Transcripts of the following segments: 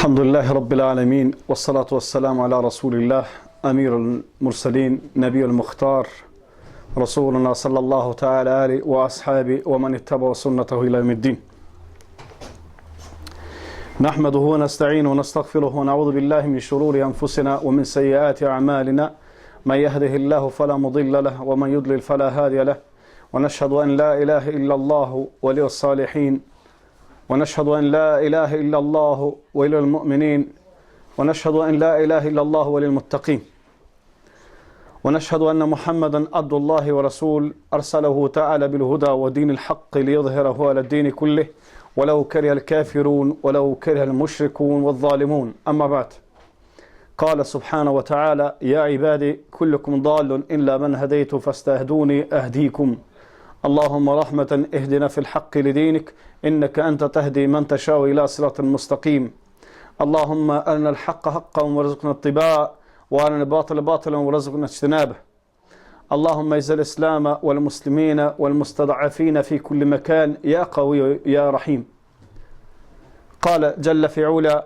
Alhamdulillahi Rabbil Alamin, wassalatu wassalamu ala Rasulillah, Amirul Mursalin, Nabiyul Mukhtar, Rasuluna sallallahu ta'ala ali wa ashabi wa man ittaba sunnatahu ila yawmiddin. نحمده ونستعينه ونستغفره ونعوذ بالله من شرور أنفسنا ومن سيئات أعمالنا من يهده الله فلا مضل له ومن يضلل فلا هادي له ونشهد أن لا إله إلا الله ولي الصالحين ونشهد أن لا إله إلا الله ولي المؤمنين ونشهد أن لا إله إلا الله ولي المتقين ونشهد أن محمدا عبد الله ورسول أرسله تعالى بالهدى ودين الحق ليظهره على الدين كله ولو كره الكافرون ولو كره المشركون والظالمون أما بعد قال سبحانه وتعالى يا عبادي كلكم ضال إلا من هديت فاستهدوني أهديكم اللهم رحمة اهدنا في الحق لدينك إنك أنت تهدي من تشاء إلى صراط مستقيم اللهم أرنا الحق حقا وارزقنا اتباعه وأرنا الباطل باطلا وارزقنا اجتنابه اللهم اعز الإسلام والمسلمين والمستضعفين في كل مكان يا قوي يا رحيم قال جل في علا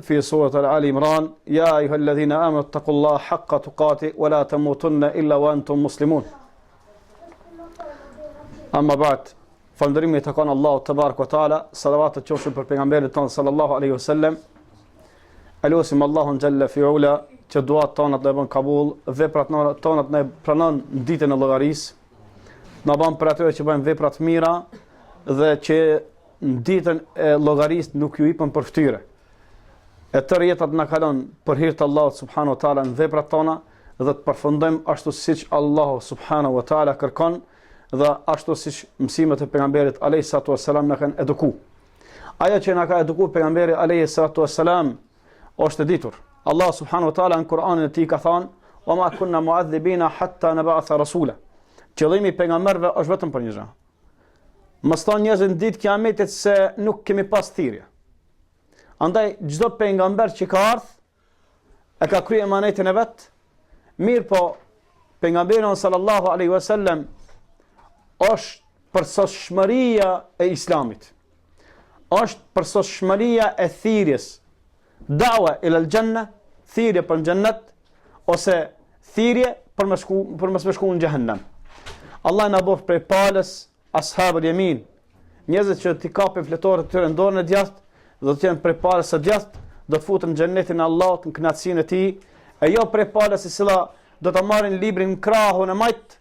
في سورة آل عمران يا أيها الذين آمنوا اتقوا الله حق تقاته ولا تموتن إلا وأنتم مسلمون أما بعد falënderimi të kanë Allahu te barekuhu teala, salavatet qofshin për pejgamberin tonë sallallahu alaihi wasallam. Elusim Allahun xhalla fi ula që duat tona të bën kabull, veprat tona të pranon në ditën e llogarisë. Na bën për ato që bëjnë vepra të mira dhe që në ditën e llogarisë nuk ju hipën për fytyrë. E tërë jetat na kalon për hir të Allahut subhanahu wa taala në veprat tona dhe të përfundojmë ashtu siç Allahu subhanahu wa taala kërkon dhe ashtu siç mësimet e pejgamberit alayhi salatu wassalam na kanë eduku. Ajo që na ka eduku pejgamberi alayhi salatu wassalam është e ditur. Allah subhanahu wa taala në Kur'anin e tij ka thënë: "Wa ma kunna mu'adhibina hatta nab'atha rasula." Qëllimi i pejgamberëve është vetëm për një gjë. Mos thonë njerëzit në ditë kiametit se nuk kemi pas thirrje. Andaj çdo pejgamber që ka ardhur e ka kryer emanetin e vet. Mirë po pejgamberi sallallahu alaihi wasallam është përsosshmëria e islamit. Është përsosshmëria e thirrjes. Dawa ila al-janna, thirrje për xhennet ose thirrje për mos me shku në xhehenem. Allah na bëf prej palës ashabul yamin, njerëzit që ti kapin fletorët e tyre në dorën e djathtë, do të jenë prej palës së djathtë, do të futen në xhennetin e Allahut, në kënaqësinë e tij, e jo prej palës e cila do ta marrin librin në krahun e majt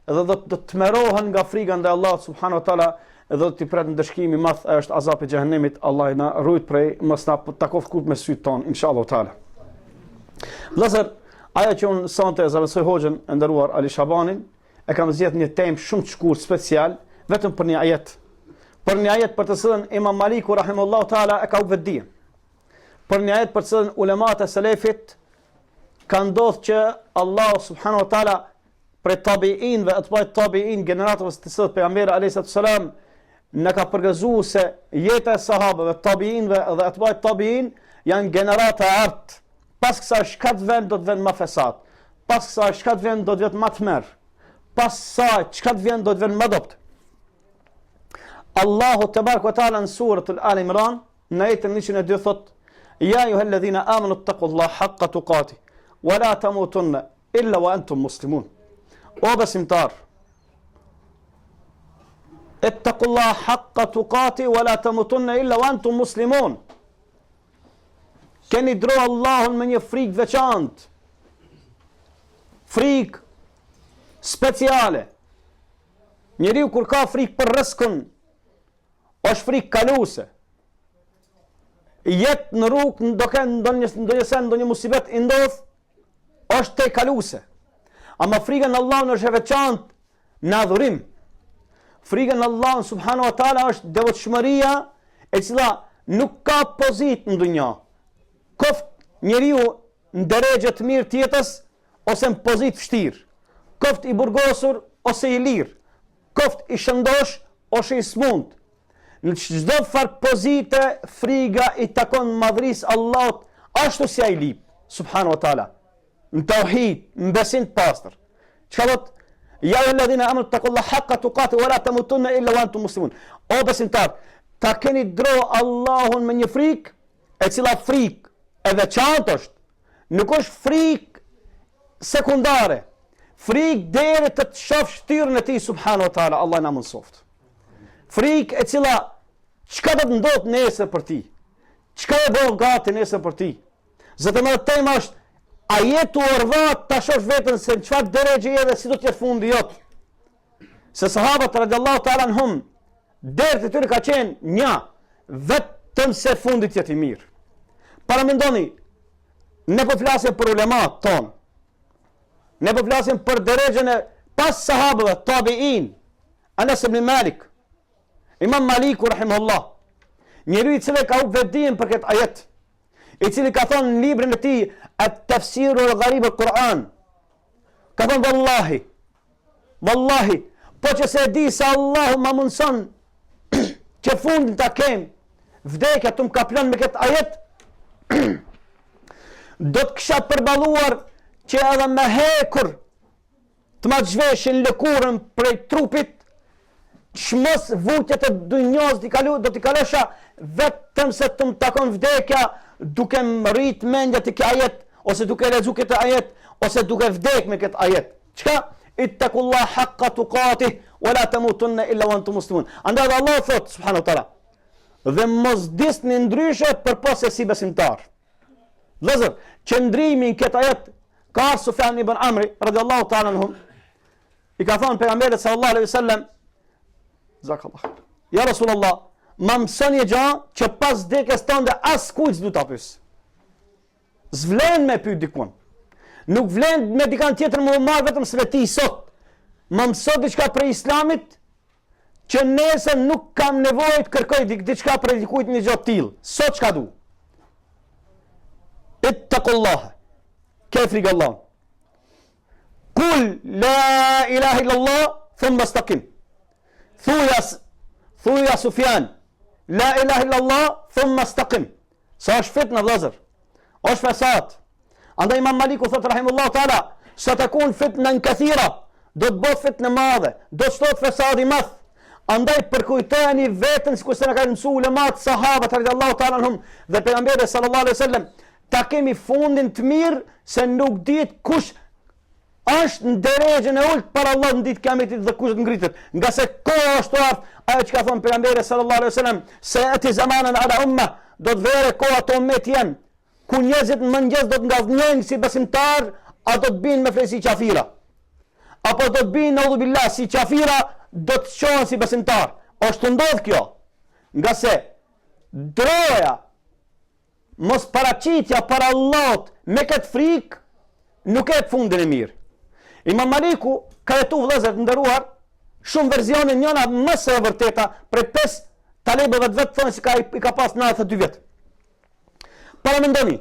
dhe do të tmerohen nga frika ndaj Allahut subhanahu wa taala dhe do t'i pret në dëshkimi i madh, është azapi i xhehenemit. Allah na rujt prej mos na takon kurt me syt ton inshallah taala. Vëllazër, ajo që unë sonte zaventoj hoxhën e nderuar Ali Shabanin, e kam zgjedhur një temë shumë të shkurtër special vetëm për një ajet. Për një ajet për të cilën Imam Maliku rahimahullahu taala e ka u vetdijen. Për një ajet për të cilën ulemat e selefit kanë ndodhur që Allah subhanahu wa taala për tabiin dhe atba'it tabiin generatëve të cilët pejgamberi alayhi salatu wasalam në ka përgëzuar se jeta e sahabëve, tabiinëve dhe atba'it tabiin janë generata e artë. Pas kësaj çka të vend do të vend më fesat. Pas kësaj çka të vend do të vend më tmerr. Pas kësaj çka të vend do të vend më dopt. Allahu te barekuhu ve teala në suratul Al Imran në ajetin 102 thot: "Ya ayyuhalladhina amanu ittaqullaha haqqa tuqatih wa la tamutunna illa wa antum muslimun." O besimtar, ittaqullaha haqqa tuqatih wa la tamutunna illa wa antum muslimun. Keni dro Allahun me një frikë veçantë. Frikë speciale. Njeriu kur ka frikë për rrezikun, është frikë kaluese. Jetë në rrugë, ndonjë musibet i ndodh, është te kaluese. Ama frika në Allahun është e veçantë në adhurim. Frika në Allahun subhanahu wa taala është devotshmëria e cila nuk ka pozitë në dunjë. Koft njeriu në drejtë të mirë të jetës ose në pozitë vështirë. Koft i burgosur ose i lirë. Koft i shëndosh ose i smund. Në çdo farë pozite frika i takon madhrisë Allahut ashtu si ai lip subhanahu wa taala. Në tauhid, në besim të pastër. Çka thot? Ja alladhina amanu taqullaha haqqa tuqatih wa la tamutunna illa wa antum muslimun. O besimtar, ta keni dro Allahun me një frikë e cila frikë e veçantë është, nuk është frikë sekundare, frikë deri të të shoh shtyrën e tij subhanahu wa taala, Allah na mësoft. Frikë e cila çka do të ndodh nesër për ti, çka e bën gati nesër për ti. Zëtë më tema është, a jetu orvat ta shosh vetën se në çfarë drejtë je dhe si do të jetë fundi jot. Se sahabët radiallahu ta'ala anhum, deri të tyre ka qenë një, vetëm se fundit jetë i mirë. Para mendoni, ne po flasim për ulemat tonë, ne po flasim për drejtën e pas sahabëve, tabiin, Anas ibn Malik, Imam Maliku rahimahullah, njeriu i cili ka u vetdim për këtë ajet, i cili ka thonë në librin e tij At-Tafsir al-Gharib al-Quran, ka thonë wallahi, po që se di se Allahu ma mundson që fundin ta kem, vdekja të më kaplon me këtë ajet, do të kisha përballuar që edhe me hekur të ma zhveshin lëkurën prej trupit, shmos vutjet e dunjos do t'i kalosha vetëm se të më takon vdekja duke më rrit mendja të këtë ajet, ose duke lexu këtë ajet, ose duke vdek me këtë ajet. Çka? Ittaqullah haqqa tuqatih wa la tamutunna illa wa antum muslimun. Andaj Allah thot subhanahu wa taala, dhe mos disni ndryshe përpos se si besimtar. Vëllazër, qëndrimi në këtë ajet ka Sufjan ibn Amri radhiyallahu ta'ala anhum, i ka thonë pejgamberit sallallahu alaihi wasallam, zakallah, ja Rasulullah, ma mësoni gjë që pas vdekjes tënde as kujt s'du ta pyes. S'vlen me pyet dikun. Nuk vlen me dikant tjetër më marr vetëm se ti sot. Më mëso diçka për Islamit që nesër nuk kam nevojë të kërkoj diçka për dikujt në gjë të tillë. Sot çka du? Ittaqullah. Kayf Allah. Kul la ilaha illallah thumma istaqim. Thuja Sufjan, la ilaha illallah thumma istaqim. Sa është fitnë vëllazër? Është fesat. Andaj Imam Maliku thot rahimullahu taala, sa takun fitnan kathira, do të bëhet fitnë madhe, do të shtohet fesadi madh. Andaj përkujtojeni veten sikur se na kanë mësuar ulemat sahabët radhiyallahu taala anhum dhe pejgamberi sallallahu alaihi wasallam, ta kemi fundin të mirë se nuk dihet kush është në drejtën e ulët para Allah në ditë kiametit dhe kush të ngritet. Nga se koha është ardhur, ajo që ka thonë pejgamberi sallallahu alaihi wasallam, se ati zamanan ala umma, do të vere koha të ummet janë, ku njerëzit në mëngjes do të ngavnjojnë si besimtar, a do të binë me flet si qafira. Apo do të binë naudhu billah si qafira, do të qohen si besimtar. Është ndodh kjo. Nga se droja, mos paraqitja para Allahut me këtë frikë nuk e fundin e mirë. Imam Maliku ka jetu vëllezër të nderuar shumë verzione, njëna më së e vërteta prej 5 talebëve të vetë thonë se i ka pas 92 vjet. Para mendoni,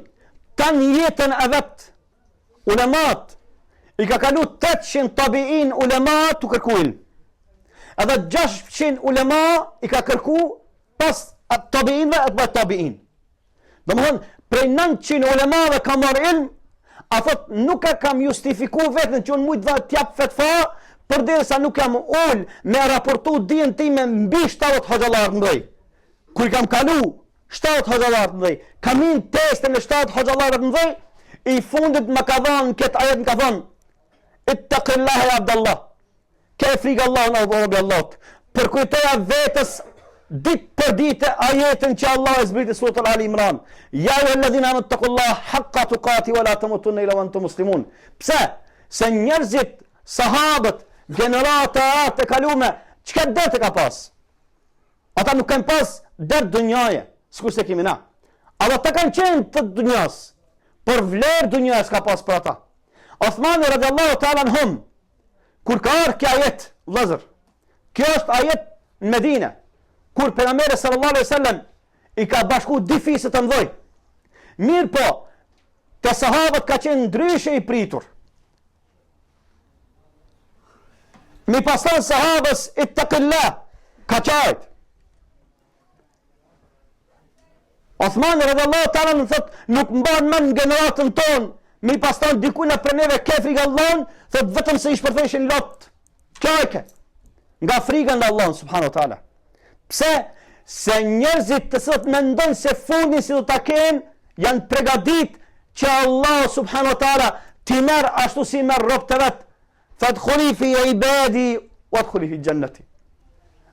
tanë jetën e vet ulemat i ka kalu 800 tabiin ulema të kërku ilm. Edhe 600 ulema i ka kërku pas tabiinve e të bëjt tabiin. Dhe më thonë, prej 900 ulemave ka marrë ilm, a thot nuk e kam justifiku vetën që unë mujtë t'jap fetfa, për dhe sa nuk jam ullë me raportu dijen time mbi 70 hoxhallar të mëdhej. Kur i kam kalu 7 hoxhallar të mëdhej, kam in testën e 7 hoxhallar të mëdhej, i fundit më ka dhanë këtë ajet, më ka thonë, ittaqillaha ya Abdallah, ke frikë Allahun o robi Allahut, përkujtoja vetës ditë për ditë ajetën që Allah e zbriti suratul Ali Imran, ja ayyuhalladhina amanu taqullaha haqqa tuqati wa la tamutunna illa wa antum muslimun. Pse? Se njerëzit, sahabët, generata e kalume, çka det e ka pas? Ata nuk kanë pas det dunjaje, sikur se kemi na. Ata ta kanë qenë të dunjas, por vlerë dunjas ka pas për ata. Osmani radhiyallahu ta'ala anhum, kur ka ardhur kjo ajet, vëllazër, kjo është ajet në Medinë, kur pejgamberi sallallahu alaihi wasallam i ka bashku dy fisë të mëdhej. Mirë po, te sahabët ka qenë ndryshe i pritur. Mi pastan sahabës ittaqillah, ka qajt. Osmani radhiyallahu ta'ala në thot, nuk mban mend në generatën tonë, mi pastan dikujna për neve ke frikë Allahun, thot vetëm se i shpërtheshin lot qajke, nga frika nga Allah subhanahu wa ta'ala. Pse? se njerëzit të cilët mendojnë se fundin si do ta kenë, janë pregadit që Allah subhanahu wa taala ti merr ashtu si merr robët të vet. Fadkhuli fi ibadi wadkhuli fi jannati.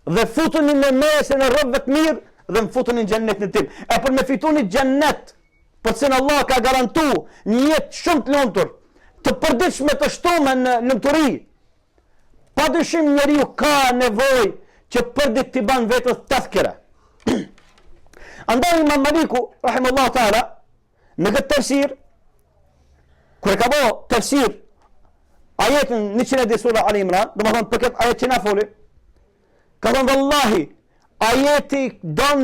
Dhe futuni në mesën e robëve të mirë dhe më futuni në xhennetin tim. E për me fituni xhennet, përse Allah ka garantuar një jetë shumë të lumtur, të përditshme të shtuar në lumturi. Padyshim njeriu ka nevojë që përdit t'i ban vetës tazkira. Andaj Imam Maliku rahimahullahu taala në këtë tafsir, kur e ka bë tafsir ajetin 110 sura Al Imran, domethënë për këtë ajet që na foli, ka thënë vallahi ajeti don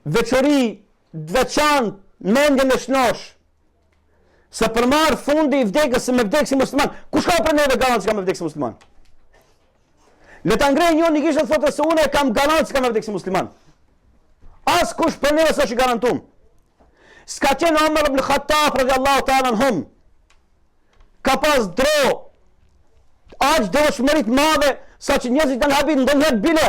veçori veçantë mendjen e shnosh. Se për marë fundi i vdekës se me vdekë si musliman. Kush ka për neve garantë që ka me vdekë si musliman? Le ta ngrej njën një kishtë të thotë se une kam garantë që ka me vdekë si musliman. As kush për neve së që garantum. Ska qenë Omer ibn Khattab radhiyallahu ta'ala anhum. Ka pas dro. Aq dëshmërit madhe sa që njerëzit kanë habit ndonjëherë bile.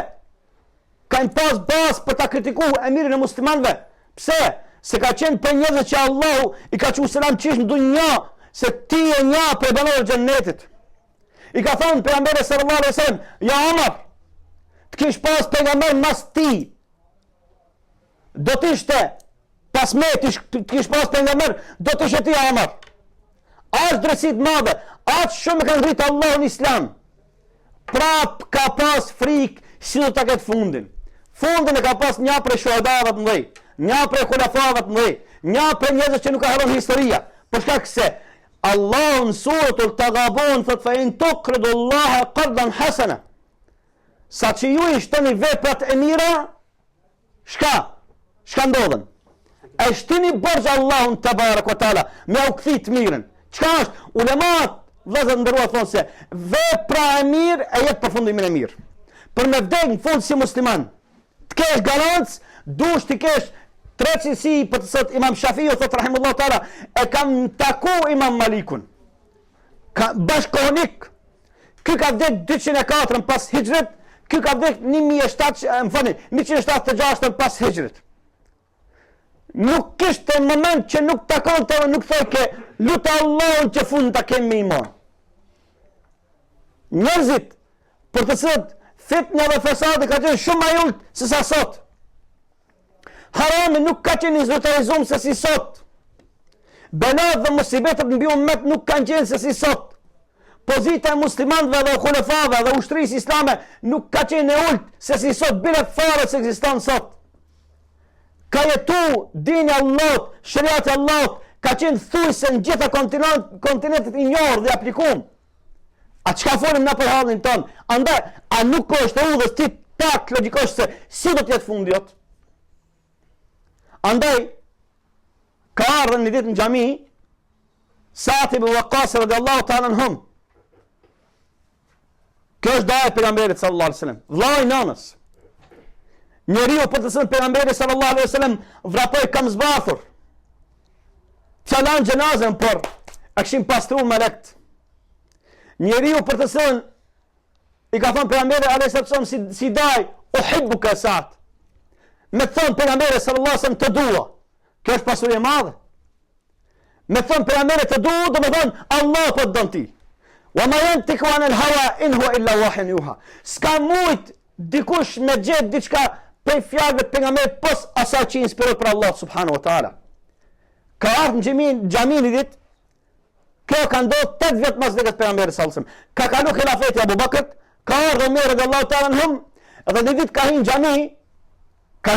Kanë pas bazë për ta kritikuar emirin e muslimanëve. Pse? Se ka qenë për njerëzit që Allahu i ka thënë selam qish në dunja, se ti e një për banorët e xhennetit. I ka thënë pejgamberi sallallahu alaihi wasallam, ja Omar, të kish pas pejgamber mas ti. Do të ishte pas me të kish pas pejgamber, do të ishte ti Omar. As drejtësi të madhe, as shumë kanë ngritë Allahu në Islam. Prap ka pas frikë si do ta ketë fundin. Fundin e ka pas një prej shuhadave të mëdhenj. Një prej khulafave të mëdhenj, një prej njerëzve që nuk ka harruar historia, për shkak se Allahu në suratul Taghabun thot fa in tuqridullaha qardan hasana. Sa që ju i shtoni veprat e mira, shka ndodhen? E shtini borxh Allahun tabarak wa taala me u kthit mirën. Çka është? Ulemat vëllezër nderuar thonë se vepra e mirë e jep përfundimin e mirë. Për me vdek në fund si musliman, të kesh garancë, dush të kesh tre cilësi për të sot Imam Shafiu thot rahimullahu taala e kam taku Imam Malikun. Bashkonik. Ky ka vdek 204 pas Hijrit, ky ka vdek 176 pas Hijrit. Nuk kishte moment që nuk takonte, nuk thoi ke lutë Allahun që fund ta kemi me iman. Njerëzit për të cilët fitna dhe fesadi ka qenë shumë më ulët se sa sot. Harami nuk ka qenë zotërizuar se si sot. Belat dhe musibetet mbi ummet nuk kanë qenë se si sot. Pozita e muslimanëve dhe khulefave dhe ushtrisë islame nuk ka qenë e ulët se si sot, bile fare se ekziston sot. Ka jetu dini Allahut, shariati Allahut, ka qenë thujse në gjitha kontinentet i njohur dhe aplikum. A çka folim na për hallin ton? Andaj, a nuk është udhës ti pak logjikosht se si do të jetë fundi jot? Andaj, ka ardhur një ditë në xhami Sa'd ibn Waqqas radhiyallahu ta'ala anhum. Kjo është daja e pejgamberit sallallahu alaihi wasallam, vllai i nanës. Njeriu për të cilën pejgamberi sallallahu alaihi wasallam vrapoi kam zbathur. Çalan xhenazën por e kishin pastruar melekt. Njeriu për të cilën i ka thënë pejgamberi alaihi wasallam si daj, uhibbuka Sa'd. Me thënë pejgamberi sallallahu alaihi wasallam të dua. Kjo është pasuri e madhe. Me thënë pejgamberi të dua, do të thonë Allah po të don ti. Wa ma yantiqu anil hawa in huwa illa wahyun yuha. Ska mujt dikush me gjet diçka për fjalët pejgamberit pos asaj që inspirohet për Allah subhanahu wa taala. Ka ardhur në xhamin i ditë. Kjo ka ndodhur 8 vjet pas vdekjes pejgamberit sallallahu alaihi wasallam. Ka kalu xhilafeti Abu Bakrit, ka ardhur Omer radhiyallahu ta'ala anhum, edhe në ditë ka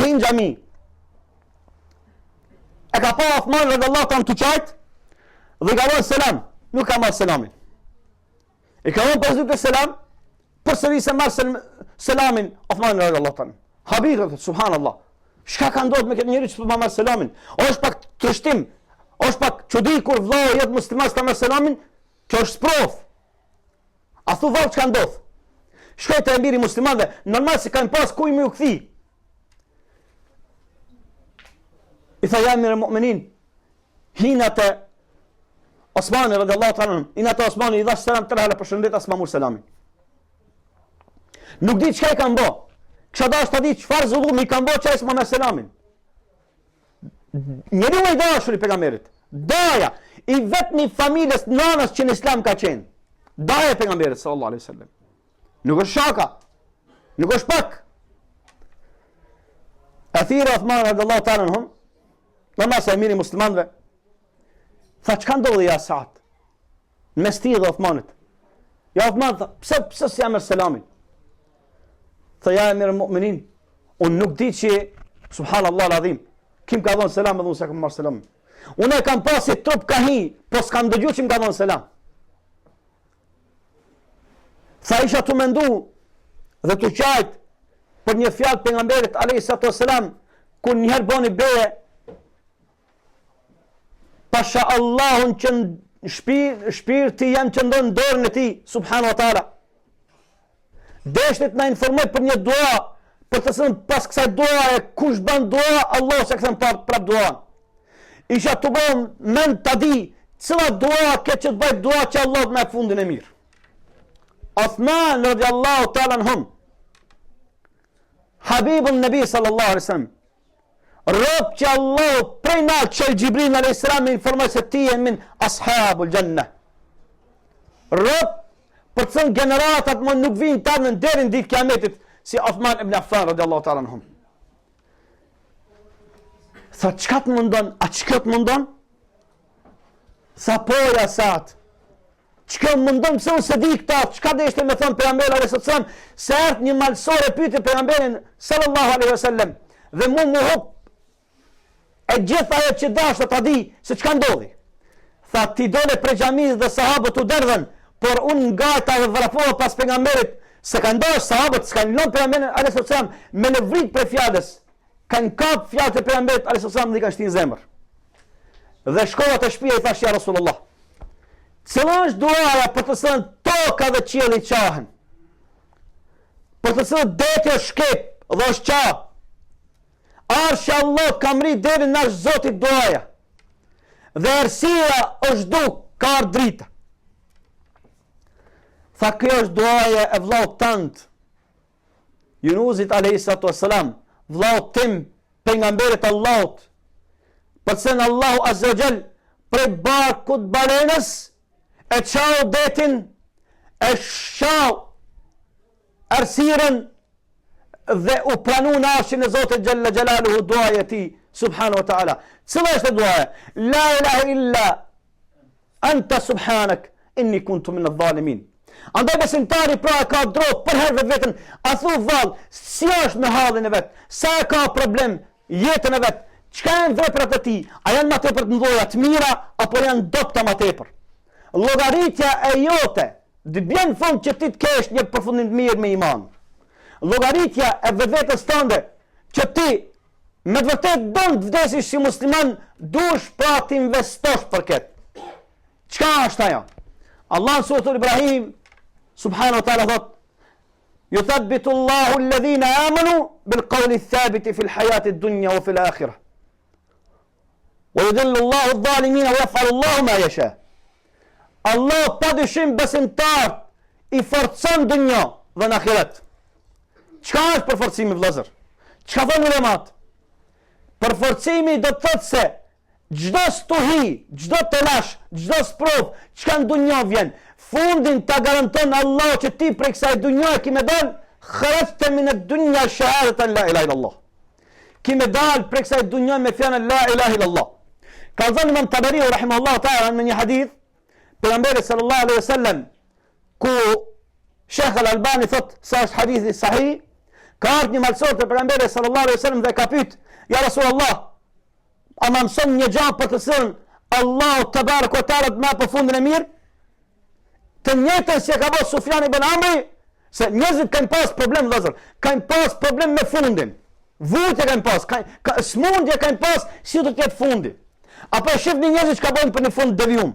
hin xhami. E ka pa Uthman radhiyallahu ta'ala tuçajt dhe ka dhënë selam, nuk ka marrë selamin. E ka dhënë pozitiv selam, përsëri se marrë selamin Uthman radhiyallahu ta'ala. Habib, subhanallah. Çka ka ndodhur me këtë njerëz që pa marrë selamin? Është pak trishtim, është pak çudi kur vllau jetë musliman s'ka marrë selamin, kjo është sprov. A thu vallë çka ndodh? Shkoj te emiri muslimanëve, normal se kanë pas kuj më u kthi. I tha ja emir e mu'minin, hinate Osmani radhiyallahu ta'ala, hinate Osmani i dha selam 3 herë përshëndet as ma mur selamin. Nuk di çka e kanë bë. Kisha dash të di çfarë zullumi i kanë bërë çajs Muhammed selamin. Njeriu i dashur i pejgamberit. Daja i vetmi familjes nanës që në Islam ka qenë. Daja e pejgamberit sallallahu alaihi wasallam. Nuk është shaka. Nuk është pak. Athira Uthman radhiyallahu ta'ala anhum, namaz e miri muslimanëve. Tha çka ndodhi ja Saad? Në mes tij dhe Uthmanit. Ja Uthman tha, pse si jam selamin? Tha ja emir mu'minin, unë nuk di që subhanallahu alazim. Kim ka dhënë selam edhe unë s'e kam marrë selam. Unë e kam pasi trup ka hi, po s'kam dëgjuar që më ka dhënë selam. Tha isha të mendu dhe të qajt për një fjalë pejgamberit alayhi salatu wassalam, ku njëherë boni beje pasha Allahun që shpirti jam që ndonë dorën e ti, subhanu wa ta'ala. Deshtet na informoj për një dua, për të thënë pas kësaj duaje, kush bën dua, Allah se këthen prap duan. Isha të bën mend të di, cila dua ke që të bëjt dua që Allah me fundin e mirë. Uthman radiallahu ta'ala anhum, Habibun Nabi sallallahu alaihi wasallam, rob që Allah prej natë që Gjibril a.s. me informoj se ti e min ashabul gjenne. Rob për të thënë generatat më nuk vinë ta në derin ditë kiametit si Uthman ibn Affan radiallahu ta'ala anhum. Tha çka të mundon? A çka të mundon? Tha po ja Saad. Çka mundon pse unë se di këta? Çka deshte me thënë pejgamberi alayhis salam se erdhi një malsore pyeti pejgamberin sallallahu alaihi wasallam dhe mu hop e gjithë ajo që dashë ta di se çka ndodhi. Tha ti dole prej xhamisë dhe sahabët u derdhen, por unë ngajta dhe vrapova pas pejgamberit se kanë dash sahabët, s'kan lënë pejgamberin alayhis salam me në vrit për fjalës. Kanë kap fjalët e pejgamberit alayhis salam dhe kanë shtin zemër. Dhe shkova te shtëpia i thash ja Rasulullah. Cila është duaja për të thënë toka dhe qielli qahen? Për të thënë deti është shkep dhe është qah. Arshi Allah ka mri deri në Zotit duaja. Dhe ersia është duk, ka ardhur drita. Tha kjo është duaja e vllaut tant. Yunusit alayhis salam, vllaut tim, pejgamberit Allahut. Përse në Allahu azza wa jall prej barkut balenës e qau detin, e shau ersiren dhe u pranu në arshin e Zotit Gjelle Gjelaluhu duaja ti, subhanu wa ta'ala. Cila është duaja? La ilaha illa anta subhanak inni kuntu min adh-dhalimin. Andaj besimtari pra ka drot për herë vetën, a thu vallë, si është me hallin e vetë, sa ka problem jetën e vetë, çka janë veprat e tij, a janë më tepër të mëdha të mira apo janë dopta më tepër? Llogaritja e jote, dhe bjen fund që ti të kesh një përfundim të mirë me iman. Llogaritja e vetvetes tënde që ti me të vërtet don të vdesish si musliman, dush pra të investosh për këtë. Çka është ajo? Allah në suratul Ibrahim subhanahu wa ta'ala thot: "Yuthabbitu Allahu alladhina amanu bil qawli thabiti fil hayati ad-dunya wa fil akhirah. Wa yudillu Allahu adh-dhalimina wa yaf'alu Allahu ma yasha." Allah pa dyshim besimtar i forcon dunja dhe në ahiret. Çka është përforcimi vëllazër? Çka thonë ulemat? Përforcimi do të thotë se çdo stuhi, çdo telash, çdo sprov, çka në dunja vjen, fundin ta garanton Allah që ti prej kësaj dunja ki me dal, kharajte min ad-dunya shahadatan la ilaha illallah. Ki me dal prej kësaj dunja me fjalën la ilaha illallah. Ka thënë Imam Tabari rahimahullahu ta'ala në një hadith pejgamberi sallallahu alaihi wasallam, ku Sheikh Al-Albani thot se është hadithi sahih, ka ardhur një malsor te pejgamberi sallallahu alaihi wasallam dhe ka pyet: "Ja Rasulullah, a më mëson një gjë për të thënë Allahu te baraka ta'ala të më për fundin e mirë?" Të njëjtën si e ka bërë Sufjan ibn Amri, se njerëzit kanë pas problem vëllazër, kanë pas problem me fundin. Vujtje kanë pas, smundje kanë pas si do të jetë fundi. Apo e shihni njerëzit që bëjnë për një fund devijum.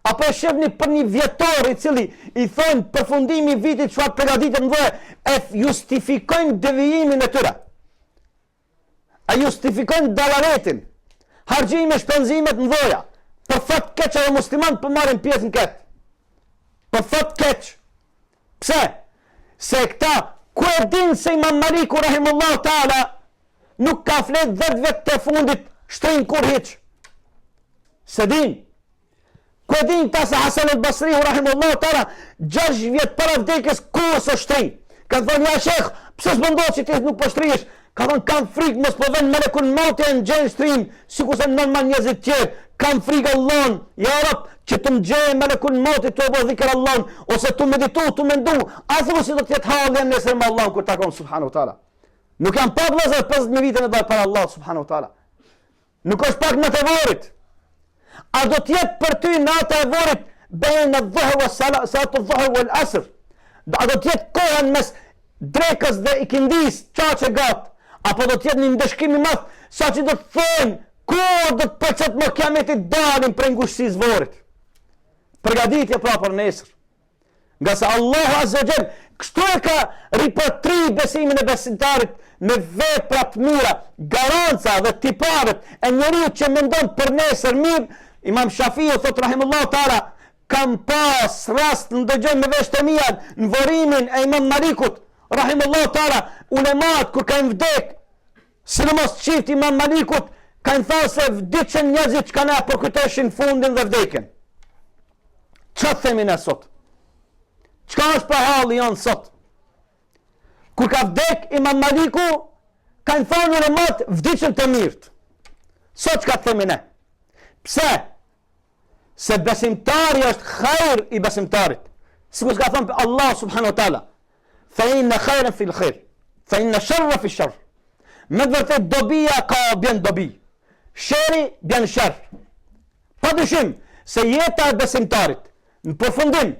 Apo e shihni për një vjetor i cili i thonë përfundimi i vitit çfarë përgatitet mëdha, e justifikojnë devijimin e tyre. A justifikojnë dalaretin, harxhime shpenzimet mëdha. Për fat keq edhe muslimanët po marrin pjesë në këtë. Për fat keq. Pse? Se këta Ku e din se Imam Maliku rahimullahu taala nuk ka flet 10 vjet të fundit shtrin kur hiç. Se din. Ku e din ta se Hasan al-Basri rahimullahu taala 6 vjet para vdekjes kohës së shtrin. Ka thënë ja shekh, pse s'mendon që ti nuk po shtrihesh? Ka thënë kam frikë mos po vjen melekul mauti në gjën shtrin, sikur se normal njerëzit tjerë. Kam frikë Allahun, ja Rab, që të më gjejë melekul mauti të bëj dhikr Allahun ose të meditu, të mendu, asë si do të jetë halli nesër me Allahun kur takon subhanahu wa taala. Nuk janë pak vëllezër 50 vite në dalë para Allah subhanahu wa taala. Nuk është pak natë e vorit. A do të jetë për ty nata e vorit bejnë dhuhr wa salat dhuhr wal asr? A do të jetë kohën mes drekës dhe ikindis, çaqe gat, apo do të jetë një ndeshkim i madh, saqë do të thonë kur do të përcet më kiametit dalin për ngushtësisë vorit. Përgatitje pra për nesër. Nga se Allahu Azza wa Jall kështu e ka ripatri besimin e besimtarit me vepra të mira, garanca dhe tiparet e njeriu që mendon për nesër mirë. Imam Shafiu thot rahimullahu taala, kam pas rast në dëgjoj me vesh të mia në vorimin e Imam Malikut rahimullahu taala, ulemat kur kanë vdek, sidomos çifti Imam Malikut kanë thënë se vdiqën njerëzit që kanë për kujteshin fundin dhe vdekin. Çfarë themi ne sot? Çka është për halli janë sot? Kur ka vdek Imam Maliku, kanë thënë ulemat vdiqën të mirët. Sot çka themi ne? Pse? Se besimtari është khair i besimtarit. Sikur ka thënë Allah subhanahu wa taala, fa inna khairan fil khair, fa inna sharra fi sharr. Me vërtet dobia ka bjen dobi. Sheri bjen sherr. Pa dyshim se jeta e besimtarit, në përfundim,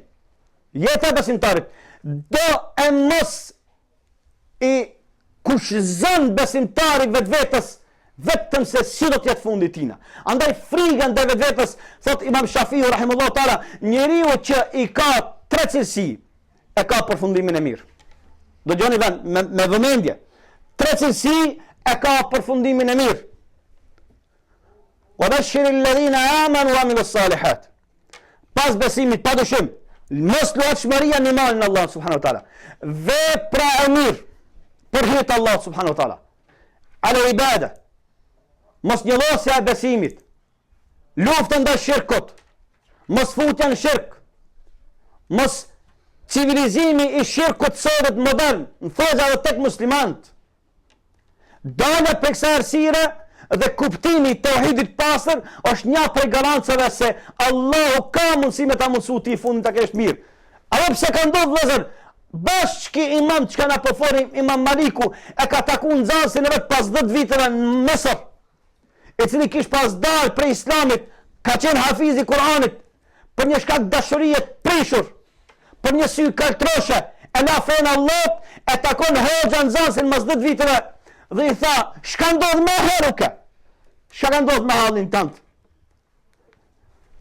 jeta e besimtarit do e mos i kushzon besimtari vetvetes vetëm se si do të jetë fundi tina. Andaj frikën dhe vetvetes, thot Imam Shafiu rahimullahu taala, njeriu që i ka 3 cilësi e ka përfundimin e mirë. Do gjoni me vëmendje. 3 cilësi e ka përfundimin e mirë. Wa bashir alladhina amanu wa amilus salihat. Pas besimit pa dyshim, mos luhatshmëria në imanin në Allah subhanahu wa taala. Vepra e mirë për hir të Allah subhanahu wa taala. Ala ibada. Mos njëllosja e besimit. Lufta ndaj shirkut. Mos futja në shirk. Mos civilizimi i shirkut sot modern, në thoza dhe tek muslimanët. Dalë për kësaj arsire dhe kuptimi i tauhidit pastër është një prej garancave se Allahu ka mundësi me ta mundësu ti fundin ta kesh mirë. Apo pse ka ndodhur vëllezër, bashkë imam që ka na përforim Imam Maliku e ka taku nxënësin e vet pas 10 viteve në Mesër, i cili kish pas dalë prej Islamit, ka qenë hafizi Kur'anit, për një shkak dashurie të prishur, për një sy kaltroshe, e la fen Allah, e takon hoxha nxënësin mas 10 viteve dhe i tha, shka ndodh me heruke? Shka ka ndodh me halin tënd?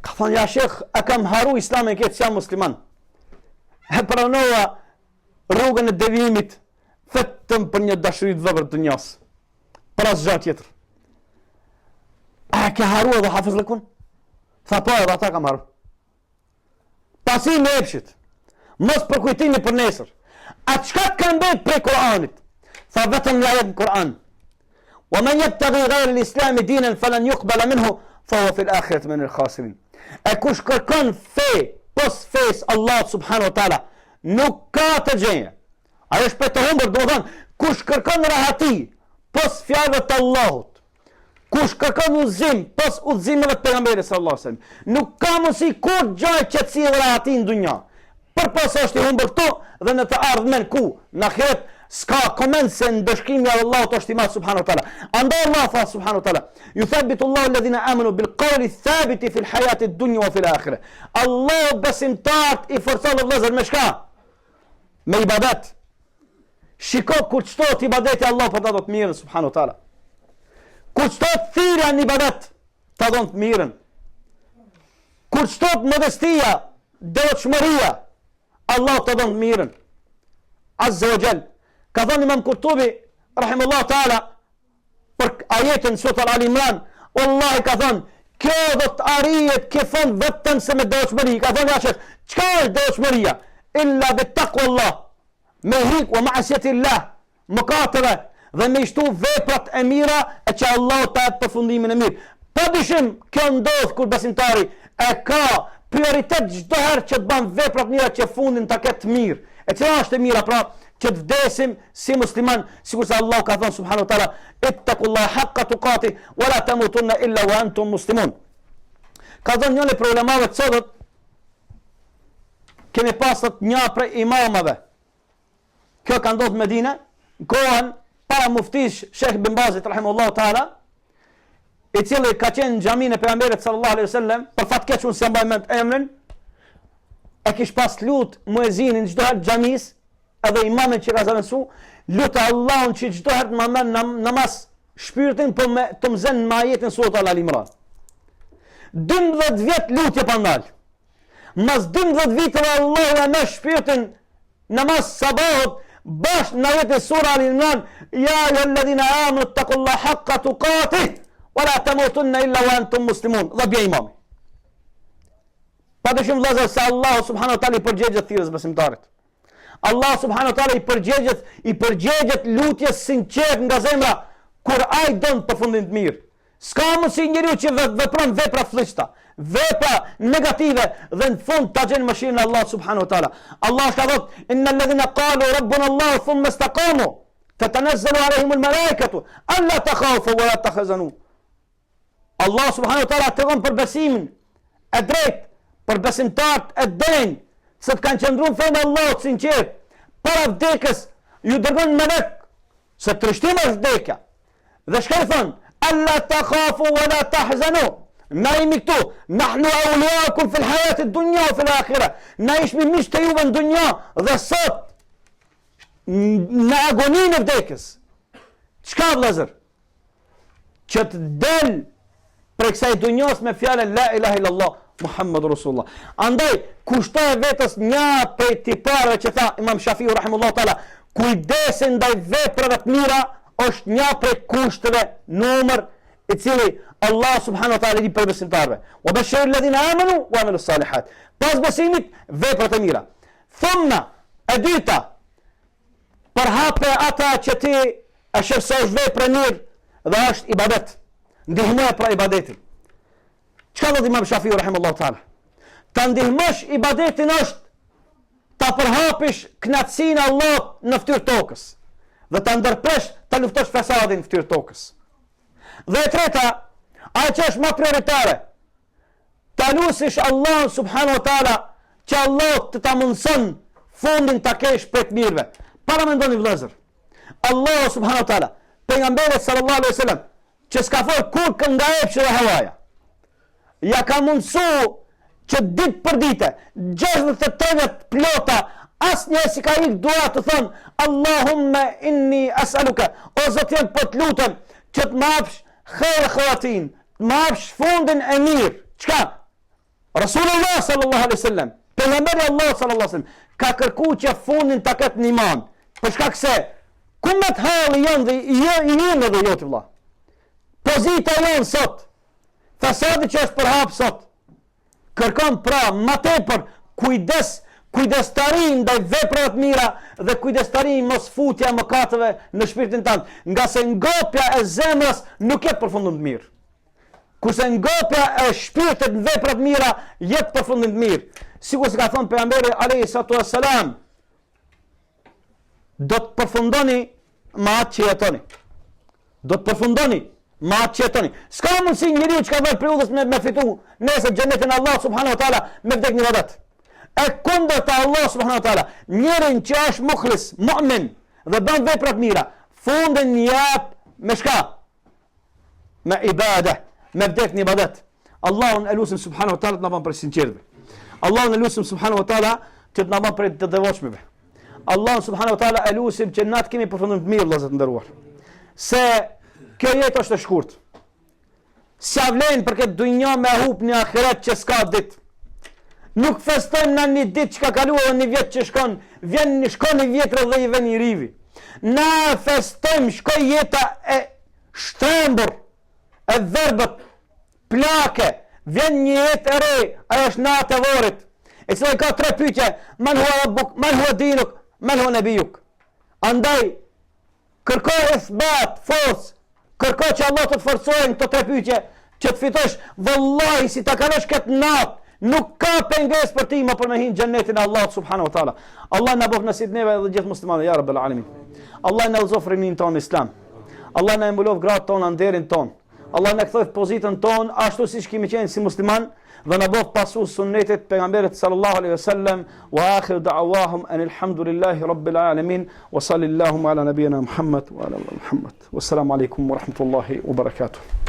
Ka thonë, ja shekh, e kam haru Islamin këtë që jam musliman. E pranova rrugën e devijimit vetëm për një dashuri të vëbër të njës. Për asë gjatë tjetër. A ke haru edhe Hafiz Lekun? Tha po edhe ata kam haru. Pasi me epshit. Mos për kujtimi për nesër. A qka të kanë bëjt prej Kur'anit? Tha vetëm një ajet në Kur'an. Wa man yabtaghi ghayra al-islam dinan falan yuqbala minhu fa huwa fil akhirati min al-khasirin. E kush kërkon fe pos fes Allah subhanahu wa taala nuk ka të gjëje. Ajo është për të humbur, do të thonë, kush kërkon rahati pos fjalëve të Allahut, kush kërkon udhëzim pos udhëzimeve të pejgamberit sallallahu alaihi wasallam, nuk ka mundësi kur gjë qetësi dhe rahati në dunjë. Përpos është i humbur këtu dhe në të ardhmen ku në ahiret s'ka koment se në dëshkimi e Allahut është i madh subhanahu wa taala. Andaj Allah tha subhanahu wa taala, yuthabbitu Allahu alladhina amanu bil qawli thabiti fil hayati ad-dunya wa fil akhirah. Allah besimtar i forcon vëllezër me çka? Me ibadet. Shiko kur çtot ibadeti Allah po ta do të mirën subhanahu wa taala. Kur çtot thirrja në ibadet, ta do të mirën. Kur çtot modestia, devotshmëria, Allah ta do të mirën. Azza wa Jall. Ka thënë Imam Kurtubi rahimullahu taala për ajetën sura Al-Imran, wallahi ka thënë, kjo do të arrihet ke fond vetëm se me devotshmëri. Ka thënë ja shef, çka është devotshmëria? Illa bi taqwallah. me hik wa ma'asiyatillah, mëkateve dhe me shtu veprat e mira e që Allah ta jep përfundimin e mirë. Padyshim kjo ndodh kur besimtari e ka prioritet çdo herë që të bën veprat mira që fundin ta ketë mirë. E cila është e mira, pra që të vdesim si musliman, sikur se Allah ka thënë subhanahu wa taala, ittaqullaha haqqa tuqati wa la tamutunna illa wa antum muslimun. Ka thënë njëri për ulemave të sotët, kemi pasur një prej imamave. Kjo ka ndodhur në Medinë, kohën para muftis Sheikh Ibn Bazit rahimahullahu taala, i cili ka qenë në xhaminë e pejgamberit sallallahu alaihi wasallam, për fat keq unë s'jam mbaj mend emrin, e kish pas lut muezinin çdo herë xhamis, edhe imamin që ka zëvendësu, lutë Allahun që çdo herë të më merr namaz shpirtin po me të mzen me ajetin surat Al-Imran. 12 vjet lutje pa ndal. Mas 12 viteve Allahu na merr shpirtin namaz sabahut bash në ajetin sura Al-Imran, ya ayyuhalladhina amanu taqullaha haqqa tuqatih wa la tamutunna illa wa antum muslimun. Dhe bje imami. Padyshim vëllezër se Allah subhanahu wa taala i përgjigjet thirrjes besimtarit. Allah subhanahu wa taala i përgjigjet lutjes sinqert nga zemra kur ai don përfundim të mirë. S'ka mundsi njeriu që vepron vepra fllëçta, vepra negative dhe në fund ta gjen mëshirën e Allah subhanahu wa taala. Allah ka thënë: "Innal ladhina qalu rabbuna Allah thumma istaqamu tatanazzalu alayhim al-malaikatu alla takhafu wa la tahzanu." Allah subhanahu wa taala tregon për besimin e drejtë, për besimtarët e denj, se të kanë qëndruar fenë Allahut sinqert, para vdekjes ju dërgon melek se trishtim është vdekja. Dhe çka thon? Alla takhafu wa la tahzanu. Na jemi këtu, nahnu awliyaakum fil hayati ad-dunya wa fil akhirah. Na ishmi miq të juve në dunja dhe sot në agoninë e vdekjes. Çka vëllazër? Që të del për kësaj dunjos me fjalën la ilaha illallah Muhammadur Rasulullah. Andaj kushtoj vetes një prej tiparëve që tha Imam Shafiu rahimahullahu taala, kujdesi ndaj veprave të mira është një prej kushteve numër i cili Allah subhanahu wa taala i për besimtarëve. Wa bashir alladhina amanu wa amilus salihat. Pas besimit veprat e mira. Thumma e dyta, përhape ata që ti e shërsosh veprë mirë dhe është ibadet. Ndihmoj pra ibadetin. Çka do të Imam Shafiu rahimahullahu taala? Ta ndihmosh ibadetin është ta përhapish kënaqësinë e Allahut në fytyrë tokës dhe ta ndërpresh, ta luftosh fesadin në fytyrë tokës. Dhe e treta, ajo që është më prioritare, ta lutesh Allahun subhanahu wa taala që Allah të ta mundson fundin ta kesh për të mirëve. Para mendoni vëllezër, Allah subhanahu wa taala, pejgamberi sallallahu alaihi wasallam, që s'ka fol kur nga epshi dhe hawaja, ja ka mundsu që ditë për dite 63 plota asnjë si ka ik dua të thon Allahumma inni as'aluka, o Zot jam po të lutem që të më hapsh khair khawatin, të më hapsh fundin e mirë. Çka? Rasulullah sallallahu alaihi wasallam, pejgamberi Allah sallallahu alaihi wasallam ka kërkuar që fundin ta ketë në iman. Për shkak se ku më të halli janë dhe jemi dhe jo të vëlla. Pozita jonë sot, fasadi që është përhap sot, kërkon pra më tepër kujdestari ndaj veprave të mira dhe kujdestari mos futja e mëkateve në shpirtin tënd, nga se ngopja e zemrës nuk jep përfundim të mirë. Kurse ngopja e shpirtit në vepra të mira jep përfundim të mirë. Sikur se ka thënë pejgamberi alayhi salatu wassalam, do të përfundoni me atë që jetoni. Do të përfundoni me atë që jetoni. S'ka mundsi njeriu që ka vënë periudhës me fitu nesër xhenetin Allah subhanahu wa taala me vdekje në vadat. E kundërta Allah subhanahu wa taala, njërin që është mukhlis, mu'min dhe bën vepra të mira, fundin jap me shka? Me ibadë, me vdekje në ibadet. Allahun elusim subhanahu wa taala të na bën për sinqertëve. Allahun elusim subhanahu wa taala që të na bën për të devotshmëve. Allahun subhanahu wa taala elusim që na të kemi përfundim të mirë vëllezër të nderuar. Se kjo jetë është e shkurt. S'ja vlen për këtë dunjë me hub në ahiret që s'ka ditë. Nuk festojmë në një ditë që ka kaluar dhe një vjetë që shkon, shkon një vjetër dhe i ven një rivi. Na festojmë, shkoj jeta e shtrembur, e verbët, plake, vjen një jetë e re, ajo është natë e vorit, e cila ka 3 pyetje: man huwa rabbuk, man huwa dinuk, men huwa nabijuk. Andaj kërko ithbat, forcë, kërko që Allah të të forcojnë këto 3 pyetje që të fitosh, vallahi si ta kalosh këtë natë, nuk ka pengesë për ti më për me hinë xhennetin e Allahut subhanahu wa taala. Allah na bëf nasib neve dhe gjithë muslimanëve ya rabbel alamin. Allah na udhëzof rinin ton islam. Allah na mbulov gratë tona, nderin ton. Allah na kthoj pozitën ton ashtu siç kemi qenë si musliman dhe na bëf pasu sunnetit pejgamberit sallallahu alaihi wasallam. Wa akhir da'awahum anil hamdulillahi rabbil alamin wa sallallahu ala nabiyyina Muhammad wa ala Muhammad. Wassalamu alaikum wa rahmatullahi wa barakatuh.